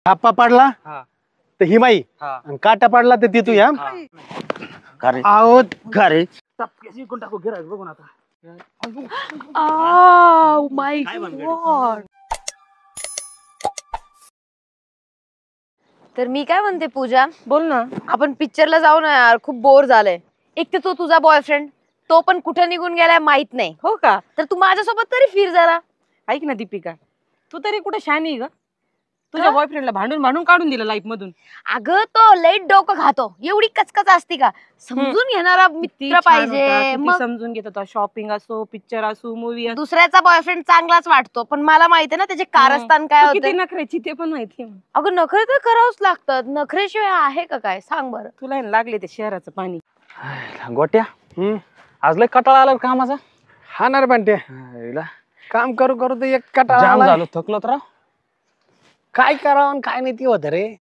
थापा पाडला हा तर हिमाई हा आणि काटा पाडला तर ती तू या आहो घरे विकून टाकू गिरायक बघून आता. Oh my God. तर मी काय म्हणते पूजा, बोल ना. आपण पिक्चरला जाऊ ना यार, खूप बोर झालंय. एक तर तो तुझा बॉयफ्रेंड, तो पण कुठे निघून गेलाय माहित नाही. हो का? तर तू माझ्यासोबत तरी फिर जरा. ऐक ना दीपिका, तू तरी कुठे शहाणी आहे ग? तुझ्या बॉयफ्रेंडला भांडून भांडून काढून दिलं लाईफ मधून. अगं तो लई डोकं खातो, एवढी कचकच असती का? समजून घेणारा मित्र पाहिजे. मग समजून घेत होता. शॉपिंग असो, पिक्चर असो, मूवी असो. दुसऱ्याचा बॉयफ्रेंड चांगलाच वाटतो, पण मला माहितीये ना त्याचे कारस्थान काय तू किती होते. नखऱ्याची ते पण माहिती. अगं नखरे तर करावंच लागतात, नखरेशिवाय आहे का काय सांग बरं. तुला हे लागले ते शहराचं पाणी. गोट्या आज लय कटाळा आला कामाचा. हा ना रे बंटे, काम करू करू तर एक कटाळा जाम आलाय. झालो, थकलो तर राव. काय करावं आणि काय नाही ती होत रे.